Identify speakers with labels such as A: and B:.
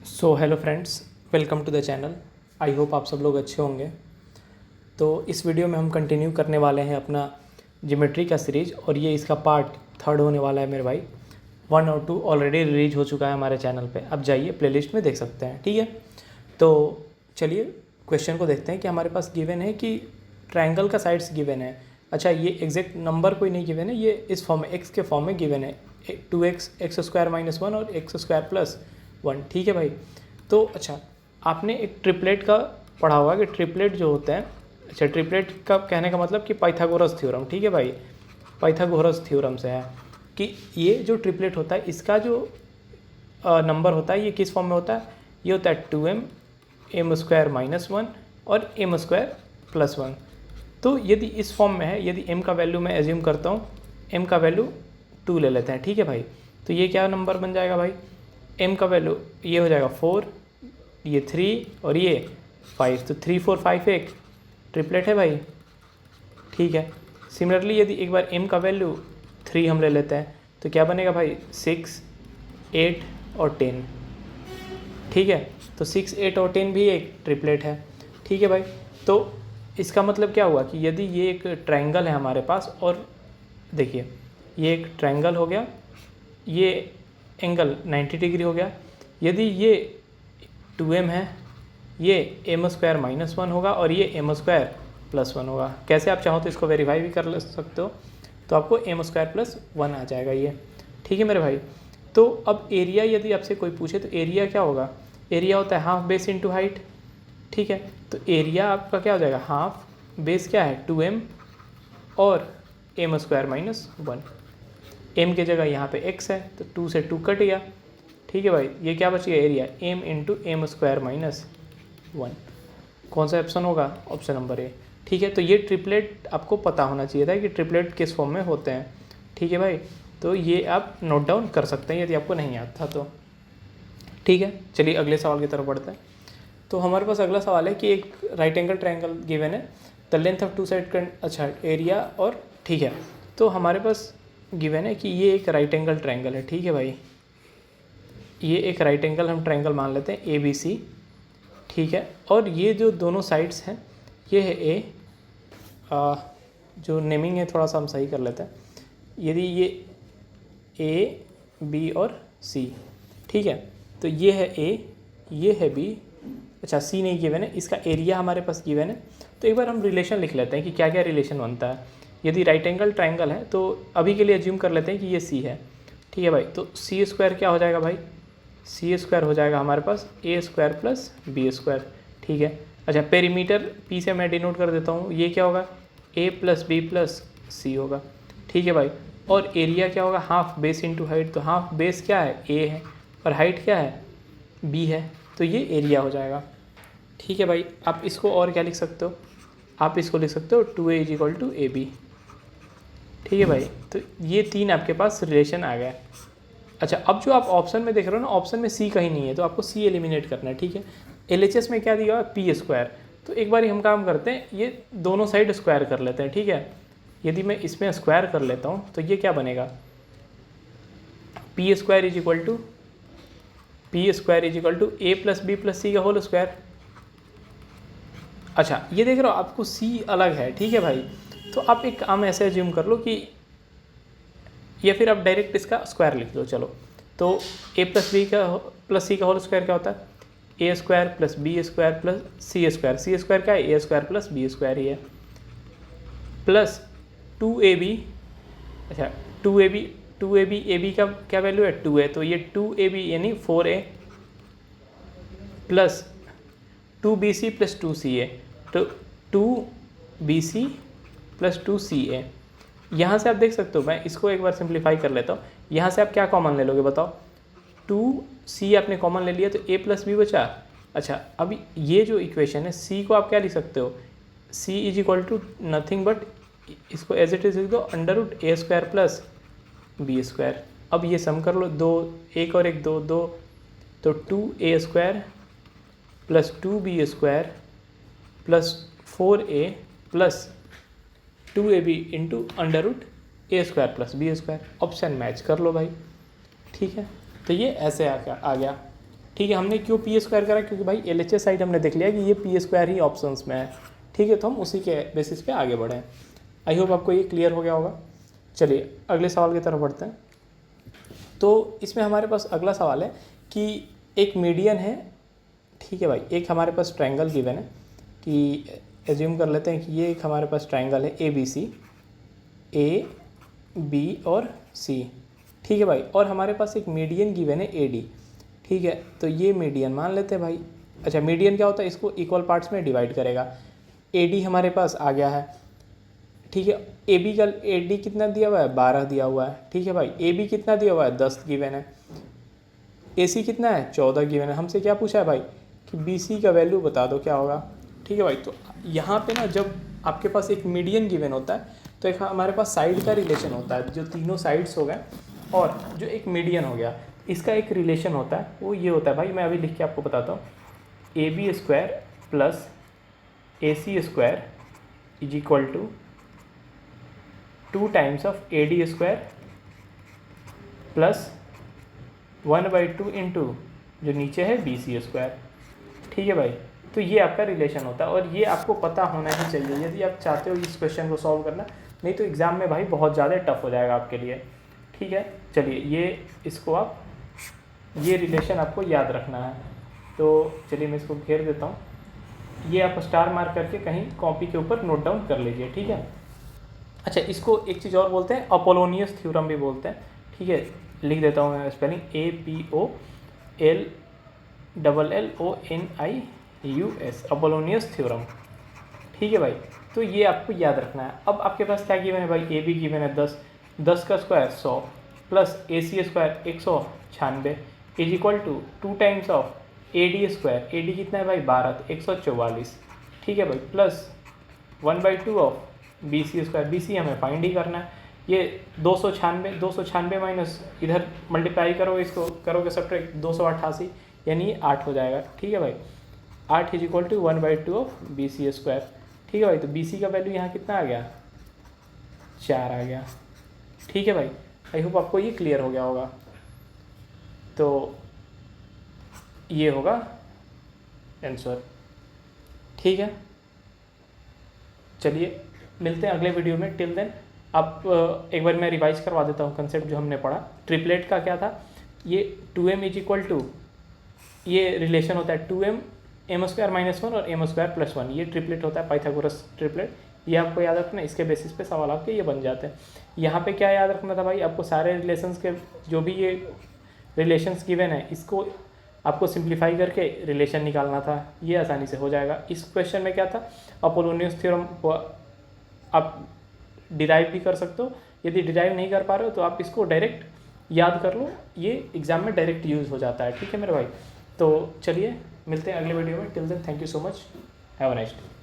A: So hello friends, welcome to the channel. I hope आप सब लोग अच्छे होंगे। तो इस वीडियो में हम कंटिन्यू करने वाले हैं अपना ज्योमेट्री का सीरीज, और ये इसका पार्ट थर्ड होने वाला है मेरे भाई। 1 और 2 ऑलरेडी रिलीज हो चुका है हमारे चैनल पे, अब जाइए प्लेलिस्ट में देख सकते हैं। ठीक है, तो चलिए क्वेश्चन को देखते हैं कि हमारे पास गिवन है कि ट्रायंगल का साइड्स गिवन है। अच्छा, ये एग्जैक्ट नंबर कोई नहीं गिवन है, ये इस फॉर्म में एक्स के फॉर्म में गिवन है, 2x एक्स स्क्वायर माइनस 1 और एक्स स्क्वायर प्लस 1। ठीक है भाई। तो अच्छा, आपने एक ट्रिपलेट का पढ़ा होगा कि ट्रिपलेट जो होते हैं, अच्छा ट्रिपलेट का कहने का मतलब कि पाइथागोरस थ्योरम। ठीक है भाई, पाइथागोरस थ्योरम से है कि ये जो ट्रिपलेट होता है इसका जो नंबर होता है ये किस फॉर्म में होता है, ये होता है 2m एम स्क्वायर माइनस 1 और एम स्क्वायर प्लस 1। तो यदि इस फॉर्म में है, यदि m का वैल्यू मैं एज्यूम करता हूँ, m का वैल्यू 2 ले लेते हैं। ठीक है भाई, तो ये क्या नंबर बन जाएगा भाई, m का वैल्यू ये हो जाएगा 4, ये 3 और ये 5, तो 3 4 5 एक ट्रिपलेट है भाई। ठीक है, सिमिलरली यदि एक बार m का वैल्यू 3 हम ले लेते हैं तो क्या बनेगा भाई, 6 8 और 10। ठीक है, तो 6 8 और 10 भी एक ट्रिपलेट है। ठीक है भाई, तो इसका मतलब क्या हुआ कि यदि ये एक ट्रायंगल है हमारे पास, और देखिए ये एक ट्रायंगल हो गया, ये एंगल 90 डिग्री हो गया, यदि ये 2m है, ये एम स्क्वायर माइनस 1 होगा और ये एम स्क्वायर प्लस 1 होगा। कैसे आप चाहो तो इसको वेरीफाई भी कर सकते हो, तो आपको एम स्क्वायर प्लस 1 आ जाएगा ये। ठीक है मेरे भाई, तो अब एरिया यदि आपसे कोई पूछे तो एरिया क्या होगा, एरिया होता है हाफ बेस इंटू हाइट। ठीक है, तो एरिया आपका क्या हो जाएगा, हाफ बेस क्या है 2m और एम स्क्वायर माइनस 1। m की जगह यहाँ पे x है तो 2 से 2 कट गया। ठीक है भाई, ये क्या बच गया area, m into m square minus 1। कौन सा ऑप्शन होगा, ऑप्शन नंबर ए। ठीक है, तो ये ट्रिपलेट आपको पता होना चाहिए था कि ट्रिपलेट किस फॉर्म में होते हैं। ठीक है भाई, तो ये आप नोट डाउन कर सकते हैं यदि आपको नहीं आता तो। ठीक है, चलिए अगले सवाल की तरफ बढ़ते हैं। तो हमारे पास अगला सवाल है कि एक राइट एंगल ट्रायंगल गिवन है, the length of two side, अच्छा एरिया और, ठीक है, तो हमारे पास गिवन है कि ये एक राइट एंगल ट्रायंगल है। ठीक है भाई, ये एक राइट एंगल हम ट्रायंगल मान लेते हैं ABC। ठीक है, और ये जो दोनों साइड्स हैं ये है A, जो नेमिंग है थोड़ा सा हम सही कर लेते हैं, यदि ये A B और C। ठीक है, तो ये है A, ये है B, अच्छा C नहीं गिवन है, इसका एरिया हमारे पास गिवन है। तो एक बार हम रिलेशन लिख लेते हैं कि क्या क्या रिलेशन बनता है। यदि राइट एंगल ट्रायंगल है तो अभी के लिए एज्यूम कर लेते हैं कि ये C है। ठीक है भाई, तो C स्क्वायर क्या हो जाएगा भाई, C स्क्वायर हो जाएगा हमारे पास A square plus B square. ठीक है, अच्छा पेरीमीटर P से मैं डिनोट कर देता हूँ, ये क्या होगा A plus B plus C होगा। ठीक है भाई, और एरिया क्या होगा, हाफ बेस इंटू हाइट, तो हाफ बेस क्या है A है और हाइट क्या है B है, तो ये एरिया हो जाएगा। ठीक है भाई, आप इसको और क्या लिख सकते हो, आप इसको लिख सकते हो 2A is equal to AB। ठीक है भाई, तो ये 3 आपके पास रिलेशन आ गया। अच्छा, अब जो आप ऑप्शन में देख रहे हो ना, ऑप्शन में C कहीं नहीं है, तो आपको C एलिमिनेट करना है। ठीक है, LHS में क्या दिया हुआ है, P स्क्वायर, तो एक बार हम काम करते हैं, ये दोनों साइड स्क्वायर कर लेते हैं। ठीक है, यदि मैं इसमें स्क्वायर कर लेता हूँ तो ये क्या बनेगा, P square is equal to A plus B plus C का होल स्क्वायर। अच्छा, ये देख रहे हो आपको C अलग है। ठीक है भाई, तो आप एक काम ऐसे एज्यूम कर लो कि, या फिर आप डायरेक्ट इसका स्क्वायर लिख लो। चलो, तो A प्लस B का प्लस C का होल स्क्वायर क्या होता है, A square plus B square plus C square. C square क्या है, A square plus B square ही है, प्लस 2AB। अच्छा, 2AB AB का क्या वैल्यू है 2 है, तो ये 2AB यानी 4A plus 2BC plus 2CA, तो 2BC प्लस 2CA। यहाँ से आप देख सकते हो, मैं इसको एक बार सिंप्लीफाई कर लेता हूँ, यहाँ से आप क्या कॉमन ले लोगे बताओ, 2C आपने कॉमन ले लिया तो A प्लस B बचा। अच्छा, अभी ये जो इक्वेशन है C को आप क्या लिख सकते हो, C is equal to nothing but, इसको एज इट इज लिख दो under root A square plus B square. अब ये सम कर लो, 2 एक और एक 2 2, तो 2A square plus 2B square plus 4A plus 2AB into under root A square plus B square. Option match कर लो भाई। ठीक है, तो ये ऐसे आ गया। ठीक है, हमने क्यों पी स्क्वायर करा, क्योंकि भाई LHS साइड हमने देख लिया कि ये पी स्क्वायर ही ऑप्शंस में है। ठीक है, तो हम उसी के बेसिस पे आगे बढ़े। आई होप आपको ये क्लियर हो गया होगा। चलिए अगले सवाल की तरफ बढ़ते हैं। तो इसमें हमारे पास अगला सवाल है कि एक मीडियन है। ठीक है भाई, एक हमारे पास ट्रायंगल गिवन है कि एज्यूम कर लेते हैं कि ये एक हमारे पास ट्रायंगल है ABC, AB और C। ठीक है भाई, और हमारे पास एक मीडियन गिवन है AD। ठीक है, तो ये मीडियन मान लेते हैं भाई। अच्छा, मीडियन क्या होता है, इसको इक्वल पार्ट्स में डिवाइड करेगा। AD हमारे पास आ गया है। ठीक है, AD कितना दिया हुआ है, 12 दिया हुआ है। ठीक है भाई, AB कितना दिया हुआ है, 10 गिवन है। AC कितना है, 14 गिवन है। हमसे क्या पूछा है भाई कि BC का वैल्यू बता दो क्या होगा। ठीक है भाई, तो यहाँ पे ना जब आपके पास एक मीडियन गिवन होता है तो एक हमारे पास साइड का रिलेशन होता है, जो तीनों साइड्स हो गए और जो एक मीडियन हो गया, इसका एक रिलेशन होता है, वो ये होता है भाई, मैं अभी लिख के आपको बताता हूँ। AB square plus AC square is equal to 2 times of AD square plus 1/2 into जो नीचे है BC स्क्वायर। ठीक है भाई, तो ये आपका रिलेशन होता है और ये आपको पता होना ही चाहिए यदि आप चाहते हो इस क्वेश्चन को सॉल्व करना, नहीं तो एग्ज़ाम में भाई बहुत ज़्यादा टफ हो जाएगा आपके लिए। ठीक है, चलिए ये इसको आप ये रिलेशन आपको याद रखना है। तो चलिए मैं इसको घेर देता हूँ, ये आप स्टार मार्क करके कहीं कॉपी के ऊपर नोट डाउन कर लीजिए। ठीक है, अच्छा इसको एक चीज़ और बोलते हैं, अपोलोनियस थ्योरम भी बोलते हैं। ठीक है, लिख देता हूँ मैं स्पेलिंग APOLLLONIUS, अपोलोनियस थ्योरम। ठीक है भाई, तो ये आपको याद रखना है। अब आपके पास क्या गिवन है भाई, AB गिवन है 10, 10 का square 100 plus AC square 196 is equal to 2 times of AD square. AD कितना है भाई, 12, 144। ठीक है भाई, plus 1/2 of BC square. BC हमें फाइंड ही करना है। ये 296 माइनस इधर मल्टीप्लाई करो, इसको करोगे सब्ट्रैक्ट, 288, यानी ये 8 हो जाएगा। ठीक है भाई, 8 is equal to 1/2 of BC square. ठीक है भाई, तो BC का वैल्यू यहाँ कितना आ गया, 4 आ गया। ठीक है भाई, आई होप आपको ये क्लियर हो गया होगा। तो ये होगा आंसर। ठीक है, चलिए मिलते हैं अगले वीडियो में। टिल देन आप एक बार मैं रिवाइज करवा देता हूँ कंसेप्ट जो हमने पढ़ा। ट्रिपलेट का क्या था, ये 2m इज इक्वल टू, ये रिलेशन होता है 2m m स्क्वायर -1 और m स्क्वायर +1, ये ट्रिपलेट होता है, पाइथागोरस ट्रिपलेट। ये आपको याद रखना, इसके बेसिस पे सवाल आपके ये बन जाते हैं। यहाँ पे क्या याद रखना था भाई, आपको सारे रिलेशंस के जो भी ये रिलेशंस गिवन है, इसको आपको सिंप्लीफाई करके रिलेशन निकालना था, ये आसानी से हो जाएगा। इस क्वेश्चन में क्या था, अपोलोनियस थ्योरम आप डिराइव भी कर सकते हो। यदि डिराइव नहीं कर पा रहे हो तो आप इसको डायरेक्ट याद कर लो, ये एग्जाम में डायरेक्ट यूज़ हो जाता है। ठीक है मेरे भाई, तो चलिए मिलते हैं अगले वीडियो में। Till then thank you so much, have a nice day.